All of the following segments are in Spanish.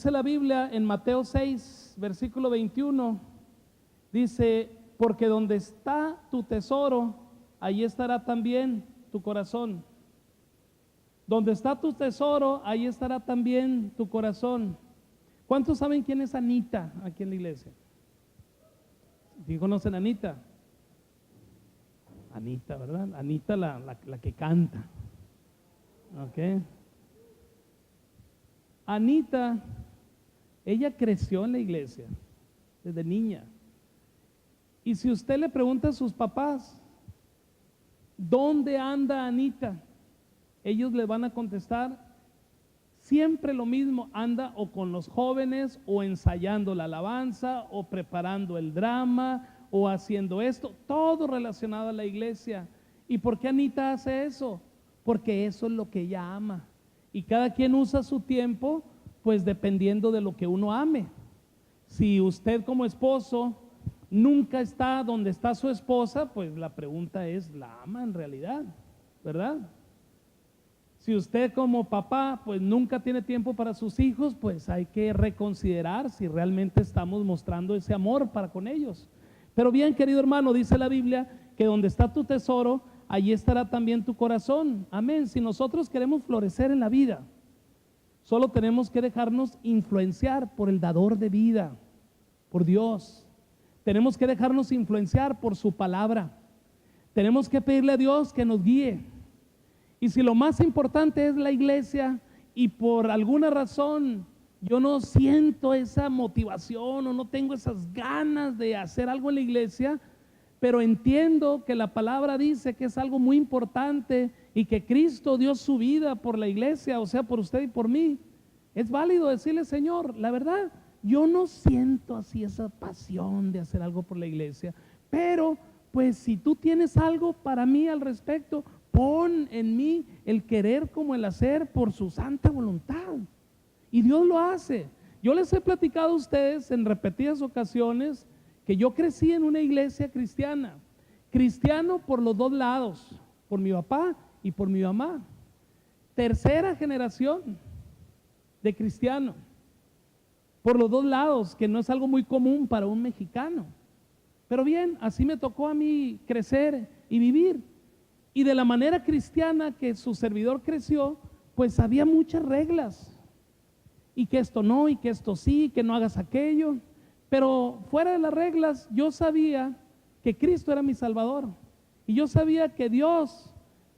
Dice la Biblia en Mateo 6, versículo 21, dice, porque donde está tu tesoro, ahí estará también tu corazón. Donde está tu tesoro, ahí estará también tu corazón. ¿Cuántos saben quién es Anita aquí en la iglesia? ¿Sí conocen a Anita? Anita, ¿verdad? Anita la que canta. Ok. Anita, ella creció en la iglesia desde niña. Y si usted le pregunta a sus papás, ¿dónde anda Anita? Ellos le van a contestar siempre lo mismo, anda o con los jóvenes o ensayando la alabanza o preparando el drama o haciendo esto, todo relacionado a la iglesia. ¿Y por qué Anita hace eso? Porque eso es lo que ella ama. Y cada quien usa su tiempo, pues dependiendo de lo que uno ame. Si usted como esposo nunca está donde está su esposa, pues la pregunta es, ¿la ama en realidad? ¿Verdad? Si usted como papá pues nunca tiene tiempo para sus hijos, pues hay que reconsiderar si realmente estamos mostrando ese amor para con ellos. Pero bien, querido hermano, dice la Biblia que donde está tu tesoro, allí estará también tu corazón. Amén. Si nosotros queremos florecer en la vida, solo tenemos que dejarnos influenciar por el dador de vida, por Dios. Tenemos que dejarnos influenciar por su palabra. Tenemos que pedirle a Dios que nos guíe. Y si lo más importante es la iglesia y por alguna razón yo no siento esa motivación o no tengo esas ganas de hacer algo en la iglesia, pero entiendo que la palabra dice que es algo muy importante y que Cristo dio su vida por la iglesia, o sea, por usted y por mí, es válido decirle, Señor, la verdad, yo no siento así esa pasión de hacer algo por la iglesia, pero pues si tú tienes algo para mí al respecto, pon en mí el querer como el hacer por su santa voluntad. Y Dios lo hace. Yo les he platicado a ustedes en repetidas ocasiones que yo crecí en una iglesia cristiana. Cristiano por los dos lados, por mi papá y por mi mamá. Tercera generación de cristiano. Por los dos lados, que no es algo muy común para un mexicano. Pero bien, así me tocó a mí crecer y vivir. Y de la manera cristiana que su servidor creció, pues había muchas reglas. Y que esto no, y que esto sí, que no hagas aquello. Pero fuera de las reglas, yo sabía que Cristo era mi Salvador. Y yo sabía que Dios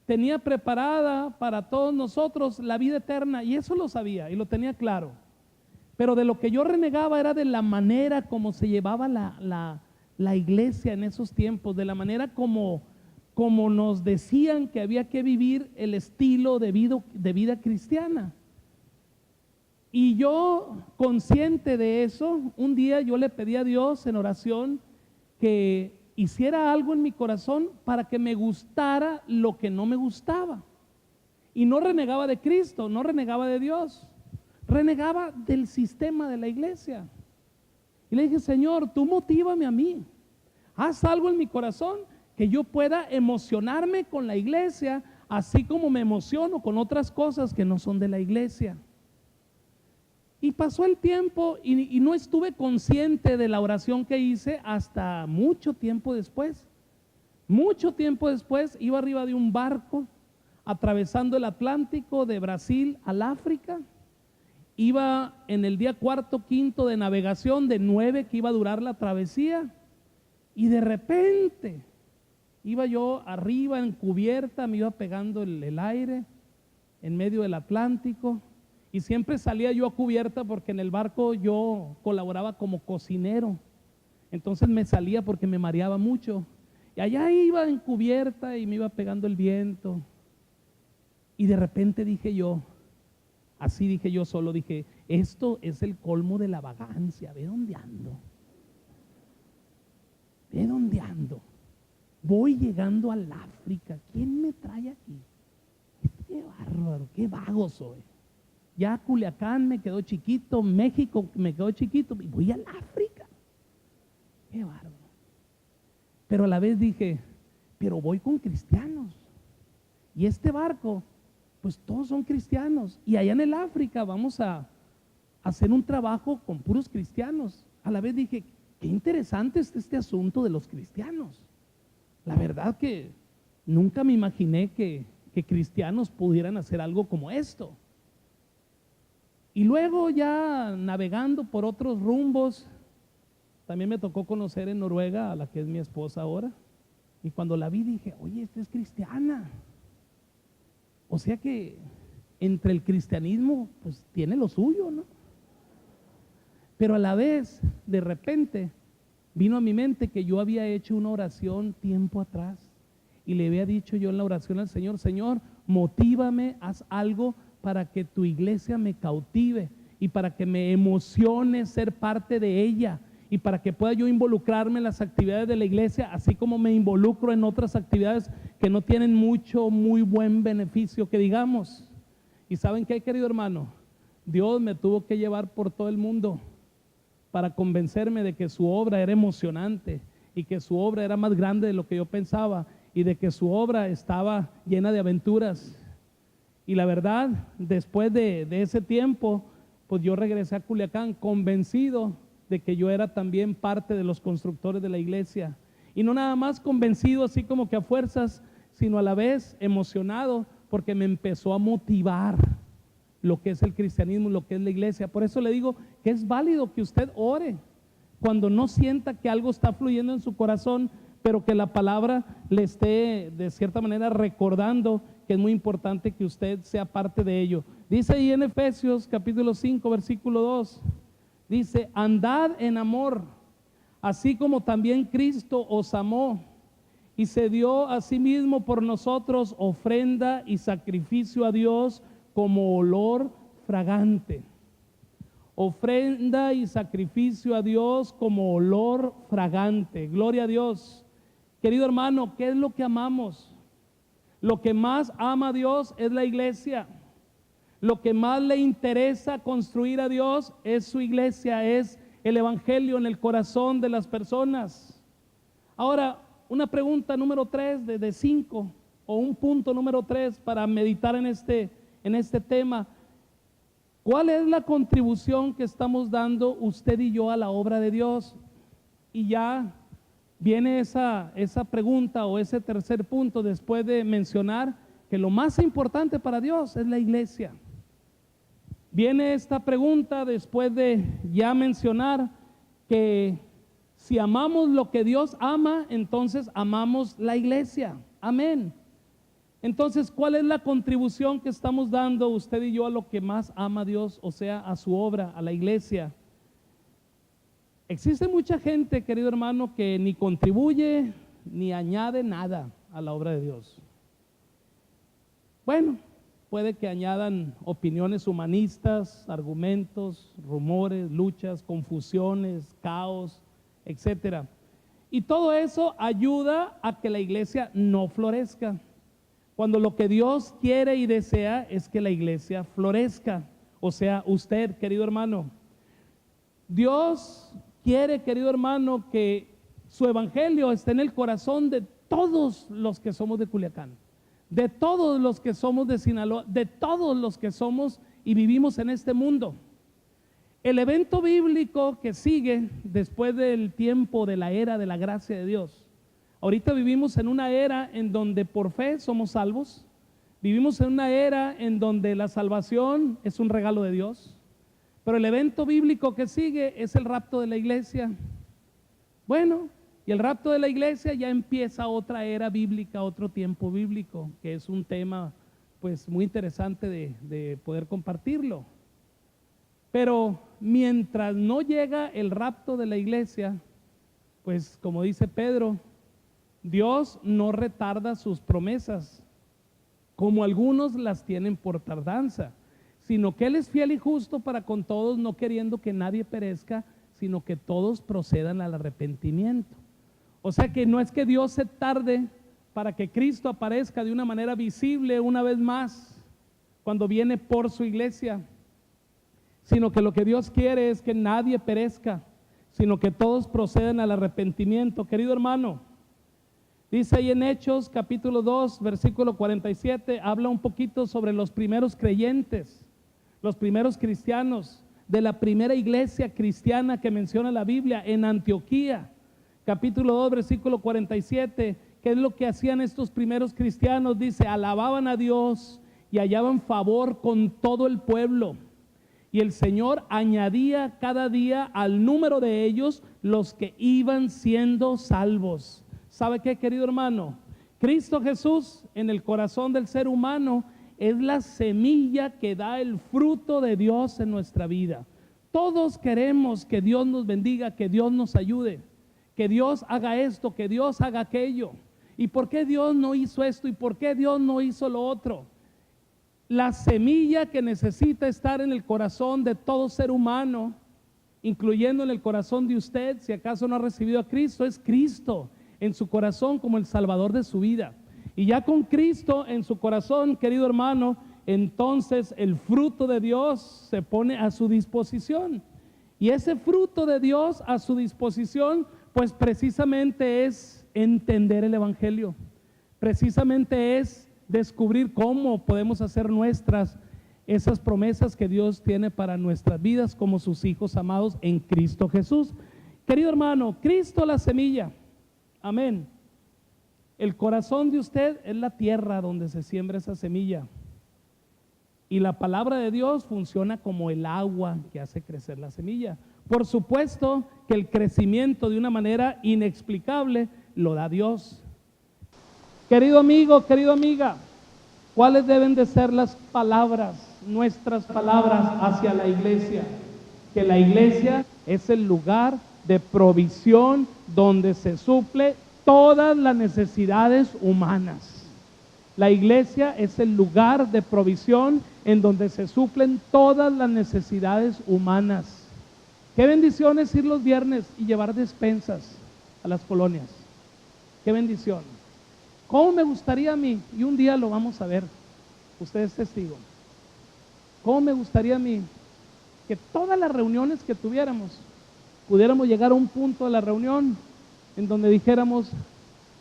tenía preparada para todos nosotros la vida eterna. Y eso lo sabía y lo tenía claro. Pero de lo que yo renegaba era de la manera como se llevaba la iglesia en esos tiempos, de la manera como nos decían que había que vivir el estilo de vida cristiana. Y yo, consciente de eso, un día yo le pedí a Dios en oración que hiciera algo en mi corazón para que me gustara lo que no me gustaba. Y no renegaba de Cristo, no renegaba de Dios, renegaba del sistema de la iglesia. Y le dije, Señor, tú motívame a mí, haz algo en mi corazón que yo pueda emocionarme con la iglesia, así como me emociono con otras cosas que no son de la iglesia. Y pasó el tiempo y no estuve consciente de la oración que hice hasta mucho tiempo después. Mucho tiempo después iba arriba de un barco, atravesando el Atlántico de Brasil al África. Iba en el día cuarto, quinto de navegación de 9 que iba a durar la travesía. Y de repente iba yo arriba en cubierta, me iba pegando el aire en medio del Atlántico. Y siempre salía yo a cubierta porque en el barco yo colaboraba como cocinero. Entonces me salía porque me mareaba mucho. Y allá iba en cubierta y me iba pegando el viento. Y de repente dije yo, así dije yo solo, dije, esto es el colmo de la vagancia, ve dónde ando. Ve dónde ando. Voy llegando al África, ¿quién me trae aquí? Qué bárbaro, qué vago soy. Ya Culiacán me quedó chiquito, México me quedó chiquito, y voy al África. Qué bárbaro. Pero a la vez dije, pero voy con cristianos. Y este barco, pues todos son cristianos. Y allá en el África vamos a hacer un trabajo con puros cristianos. A la vez dije, qué interesante es este asunto de los cristianos. La verdad que nunca me imaginé que cristianos pudieran hacer algo como esto. Y luego ya navegando por otros rumbos, también me tocó conocer en Noruega a la que es mi esposa ahora. Y cuando la vi dije, oye, esta es cristiana. O sea que entre el cristianismo pues tiene lo suyo, ¿no? Pero a la vez, de repente, vino a mi mente que yo había hecho una oración tiempo atrás y le había dicho yo en la oración al Señor, Señor, motívame, haz algo para que tu iglesia me cautive y para que me emocione ser parte de ella y para que pueda yo involucrarme en las actividades de la iglesia, así como me involucro en otras actividades que no tienen muy buen beneficio, que digamos. Y ¿saben qué, querido hermano? Dios me tuvo que llevar por todo el mundo para convencerme de que su obra era emocionante y que su obra era más grande de lo que yo pensaba y de que su obra estaba llena de aventuras. Y la verdad, después de ese tiempo, pues yo regresé a Culiacán convencido de que yo era también parte de los constructores de la iglesia. Y no nada más convencido así como que a fuerzas, sino a la vez emocionado porque me empezó a motivar lo que es el cristianismo, lo que es la iglesia. Por eso le digo que es válido que usted ore cuando no sienta que algo está fluyendo en su corazón, pero que la palabra le esté de cierta manera recordando que es muy importante que usted sea parte de ello. Dice ahí en Efesios capítulo 5 versículo 2, dice, andad en amor, así como también Cristo os amó y se dio a sí mismo por nosotros ofrenda y sacrificio a Dios como olor fragante. Ofrenda y sacrificio a Dios como olor fragante. Gloria a Dios. Querido hermano, ¿qué es lo que amamos? Lo que más ama a Dios es la iglesia. Lo que más le interesa construir a Dios es su iglesia, es el evangelio en el corazón de las personas. Ahora, una pregunta número 3 de 5, o un punto número 3 para meditar en este tema. ¿Cuál es la contribución que estamos dando usted y yo a la obra de Dios? Y ya viene esa pregunta o ese tercer punto después de mencionar que lo más importante para Dios es la iglesia. Viene esta pregunta después de ya mencionar que si amamos lo que Dios ama, entonces amamos la iglesia. Amén. Entonces, ¿cuál es la contribución que estamos dando usted y yo a lo que más ama Dios, o sea, a su obra, a la iglesia? Existe mucha gente, querido hermano, que ni contribuye ni añade nada a la obra de Dios. Bueno, puede que añadan opiniones humanistas, argumentos, rumores, luchas, confusiones, caos, etcétera. Y todo eso ayuda a que la iglesia no florezca. Cuando lo que Dios quiere y desea es que la iglesia florezca. O sea, usted, querido hermano, Dios quiere, querido hermano, que su evangelio esté en el corazón de todos los que somos de Culiacán, de todos los que somos de Sinaloa, de todos los que somos y vivimos en este mundo. El evento bíblico que sigue después del tiempo de la era de la gracia de Dios. Ahorita vivimos en una era en donde por fe somos salvos. Vivimos en una era en donde la salvación es un regalo de Dios. Pero el evento bíblico que sigue es el rapto de la iglesia. Bueno, y el rapto de la iglesia ya empieza otra era bíblica, otro tiempo bíblico, que es un tema pues muy interesante de poder compartirlo. Pero mientras no llega el rapto de la iglesia, pues como dice Pedro, Dios no retarda sus promesas, como algunos las tienen por tardanza, sino que Él es fiel y justo para con todos, no queriendo que nadie perezca, sino que todos procedan al arrepentimiento. O sea que no es que Dios se tarde para que Cristo aparezca de una manera visible una vez más cuando viene por su iglesia, sino que lo que Dios quiere es que nadie perezca, sino que todos procedan al arrepentimiento. Querido hermano, dice ahí en Hechos capítulo 2 versículo 47, habla un poquito sobre los primeros creyentes, los primeros cristianos. de la primera iglesia cristiana que menciona la Biblia en Antioquía, capítulo 2, versículo 47. ¿Qué es lo que hacían estos primeros cristianos? Dice, alababan a Dios y hallaban favor con todo el pueblo. Y el Señor añadía cada día al número de ellos los que iban siendo salvos. ¿Sabe qué, querido hermano? Cristo Jesús en el corazón del ser humano es la semilla que da el fruto de Dios en nuestra vida. Todos queremos que Dios nos bendiga, que Dios nos ayude, que Dios haga esto, que Dios haga aquello. ¿Y por qué Dios no hizo esto? ¿Y por qué Dios no hizo lo otro? La semilla que necesita estar en el corazón de todo ser humano, incluyendo en el corazón de usted, si acaso no ha recibido a Cristo, es Cristo en su corazón como el Salvador de su vida. Y ya con Cristo en su corazón, querido hermano, entonces el fruto de Dios se pone a su disposición. Y ese fruto de Dios a su disposición, pues precisamente es entender el Evangelio. Precisamente es descubrir cómo podemos hacer nuestras esas promesas que Dios tiene para nuestras vidas como sus hijos amados en Cristo Jesús. Querido hermano, Cristo la semilla. Amén. El corazón de usted es la tierra donde se siembra esa semilla. Y la palabra de Dios funciona como el agua que hace crecer la semilla. Por supuesto que el crecimiento de una manera inexplicable lo da Dios. Querido amigo, querida amiga, ¿cuáles deben de ser las palabras, nuestras palabras hacia la iglesia? Que la iglesia es el lugar de provisión donde se suple todas las necesidades humanas. La iglesia es el lugar de provisión en donde se suplen todas las necesidades humanas. Qué bendición es ir los viernes y llevar despensas a las colonias. Qué bendición. ¿Cómo me gustaría a mí? Y un día lo vamos a ver. Usted es testigo. ¿Cómo me gustaría a mí que todas las reuniones que tuviéramos, pudiéramos llegar a un punto de la reunión en donde dijéramos,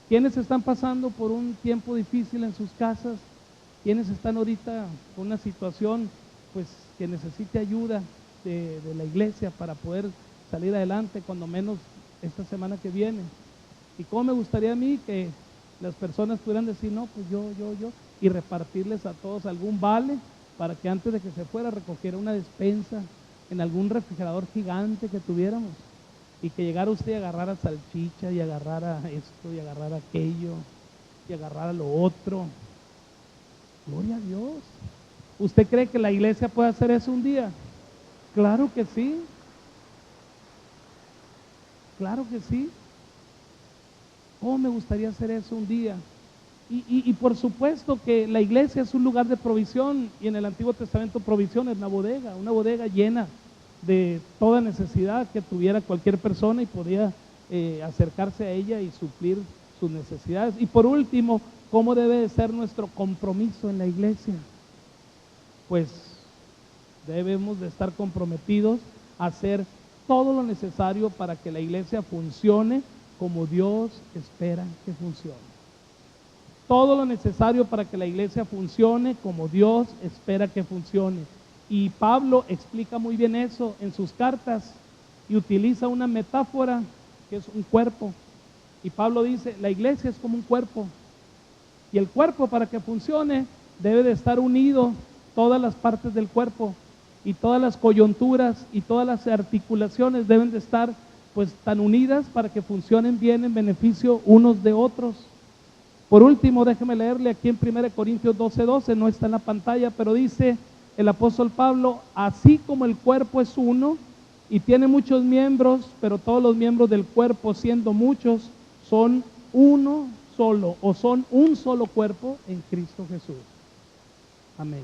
¿quiénes están pasando por un tiempo difícil en sus casas? ¿Quiénes están ahorita con una situación pues que necesite ayuda de la iglesia para poder salir adelante, cuando menos esta semana que viene? ¿Y cómo me gustaría a mí que las personas pudieran decir, no, pues yo, y repartirles a todos algún vale para que antes de que se fuera recogiera una despensa en algún refrigerador gigante que tuviéramos? Y que llegara usted y agarrara salchicha y agarrara esto y agarrara aquello y agarrara lo otro. Gloria a Dios. ¿Usted cree que la iglesia puede hacer eso un día? Claro que sí. Claro que sí. ¿Cómo me gustaría hacer eso un día? Y por supuesto que la iglesia es un lugar de provisión, y en el Antiguo Testamento provisión es una bodega llena de toda necesidad que tuviera cualquier persona y podía acercarse a ella y suplir sus necesidades. Y por último, ¿cómo debe de ser nuestro compromiso en la iglesia? Pues debemos de estar comprometidos a hacer todo lo necesario para que la iglesia funcione como Dios espera que funcione. Todo lo necesario para que la iglesia funcione como Dios espera que funcione. Y Pablo explica muy bien eso en sus cartas y utiliza una metáfora que es un cuerpo. Y Pablo dice, la iglesia es como un cuerpo. Y el cuerpo, para que funcione, debe de estar unido todas las partes del cuerpo, y todas las coyunturas y todas las articulaciones deben de estar pues tan unidas para que funcionen bien en beneficio unos de otros. Por último, déjeme leerle aquí en 1 Corintios 12:12, no está en la pantalla, pero dice el apóstol Pablo, así como el cuerpo es uno y tiene muchos miembros, pero todos los miembros del cuerpo, siendo muchos, son uno solo, o son un solo cuerpo en Cristo Jesús. Amén.